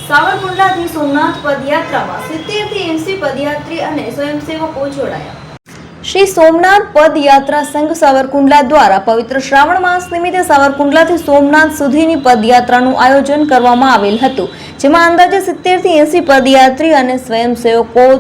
સાવરકુંડલાથી સોમનાથ પદયાત્રામાં 70 થી 80 પદયાત્રી અને સ્વયંસેવકો જોડાયા। શ્રી સોમનાથ પદયાત્રા સંઘ સાવરકુંડલા દ્વારા પવિત્ર શ્રાવણ માસ નિમિત્તે સાવરકુંડલાથી સોમનાથ સુધીની પદયાત્રાનું આયોજન કરવામાં આવેલ હતું, જેમાં અંદાજે 70 થી 80 પદયાત્રી અને સ્વયંસેવકો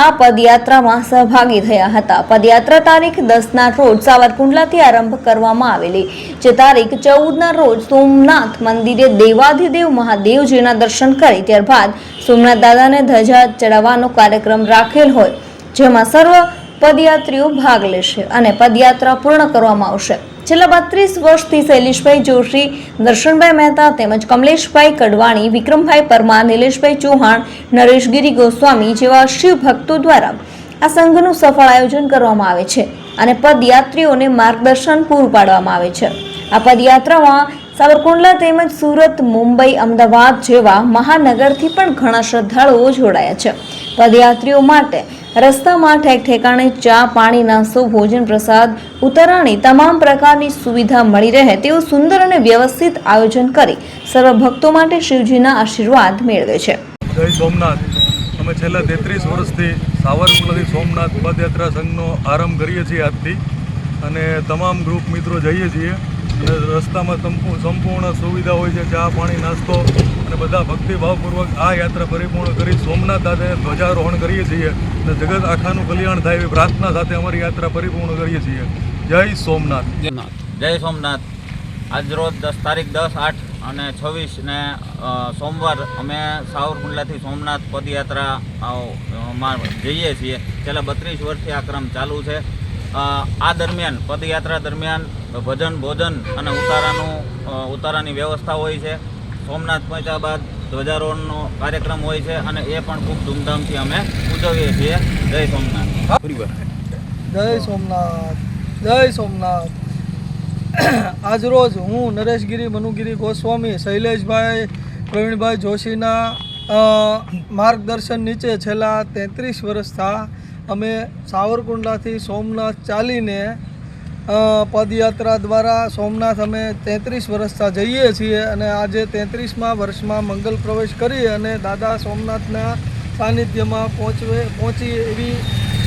આ પદયાત્રામાં સહભાગી થયા હતા। પદયાત્રા તારીખ 10 ના રોજ સાવરકુંડલાથી આરંભ કરવામાં આવેલી, જે તારીખ 14 ના રોજ સોમનાથ મંદિરે દેવાધિદેવ મહાદેવજીના દર્શન કરી ત્યારબાદ સોમનાથ દાદાને ધજા ચડાવવાનો કાર્યક્રમ રાખેલ હોય, જેમાં સર્વ પદયાત્રીઓ ભાગ લેશે અને પદયાત્રા પૂર્ણ કરવામાં આવશે। છેલ્લા 32 વર્ષથી શૈલેષભાઈ જોશી, દર્શનભાઈ મહેતા તેમજ કમલેશભાઈ કડવાણી, વિક્રમભાઈ પરમાર, નિલેશભાઈ ચૌહાણ, નરેશગીરી ગોસ્વામી જેવા શિવ ભક્તો દ્વારા આ સંઘનું સફળ આયોજન કરવામાં આવે છે અને પદયાત્રીઓને માર્ગદર્શન પૂરું પાડવામાં આવે છે। આ પદયાત્રામાં સાવરકુંડલા તેમજ સુરત, મુંબઈ, અમદાવાદ જેવા મહાનગરથી પણ ઘણા શ્રદ્ધાળુઓ જોડાયા છે। પદયાત્રીઓ માટે રસ્તામાં ઠેક ઠેકાણે ચા, પાણી, નાસ્તો, ભોજન, પ્રસાદ, ઉતરાણી તમામ પ્રકારની સુવિધા મળી રહે તેવું સુંદર અને વ્યવસ્થિત આયોજન કરી સર્વ ભક્તો માટે શિવજીના આશીર્વાદ મેળવે છે। જય સોમનાથ। અમે છેલ્લા 33 વર્ષથી સાવરકુંડલાથી સોમનાથ પદયાત્રા સંઘનો આરંભ કરીએ છીએ આજથી, અને તમામ ગ્રુપ મિત્રો જઈએ છીએ અને રસ્તામાં સંપૂર્ણ સુવિધા હોય છે, ચા, પાણી, નાસ્તો, અને બધા ભક્તિભાવપૂર્વક આ યાત્રા પરિપૂર્ણ કરી સોમનાથ દાદાને ધ્વજારોહણ કરીએ છીએ અને જગત આખાનું કલ્યાણ થાય એવી પ્રાર્થના સાથે અમારી યાત્રા પરિપૂર્ણ કરીએ છીએ। જય સોમનાથ। જય સોમનાથ। આજરોજ 10 તારીખ 10, 8 અને 26 ને સોમવાર અમે સાવરકુંડલાથી સોમનાથ પદયાત્રામાં જઈએ છીએ। છેલ્લા 32 વર્ષથી આ ક્રમ ચાલુ છે। આ દરમિયાન પદયાત્રા દરમિયાન ભજન, ભોજન અને ઉતારાની વ્યવસ્થા હોય છે। સોમનાથ પહોંચ્યા બાદ ધ્વજારોહણનો કાર્યક્રમ હોય છે અને એ પણ ખૂબ ધૂમધામથી અમે ઉજવીએ છીએ। જય સોમનાથ। જય સોમનાથ। જય સોમનાથ। આજરોજ હું નરેશગીરી, મનુગીરી ગોસ્વામી, શૈલેષભાઈ, પ્રવીણભાઈ જોશીના માર્ગદર્શન નીચે છેલ્લા 33 વર્ષથી અમે સાવરકુંડલાથી સોમનાથ ચાલીને પદયાત્રા દ્વારા સોમનાથ અમે 33 વર્ષથી જઈએ છીએ અને આજે 33મા વર્ષમાં મંગલ પ્રવેશ કરી અને દાદા સોમનાથના સાનિધ્યમાં પહોંચી એવી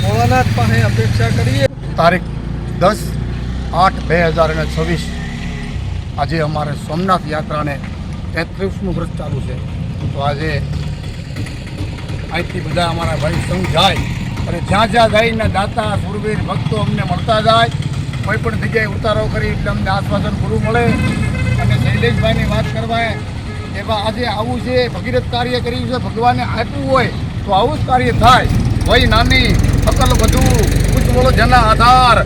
ભોળાનાથ પાસે અપેક્ષા કરીએ। તારીખ 10/8/2026 આજે અમારે સોમનાથ યાત્રાને 33મું વર્ષ ચાલુ છે। તો આજે અહીંથી બધા અમારા ભાઈ સંઘ જાય અને જ્યાં જ્યાં જઈને દાતા સુરવીર ભક્તો અમને મળતા જાય, કોઈ પણ જગ્યાએ ઉતારો કરી એટલે અમને આશ્વાસન પૂરું મળે। અને શૈલેષભાઈની વાત કરવાય એવા આજે આવું છે, ભગીરથ કાર્ય કર્યું છે, ભગવાને આપ્યું હોય તો આવું જ કાર્ય થાય। વય નાની અકલ વધુ, ઉજ્જવળ જેના આધાર।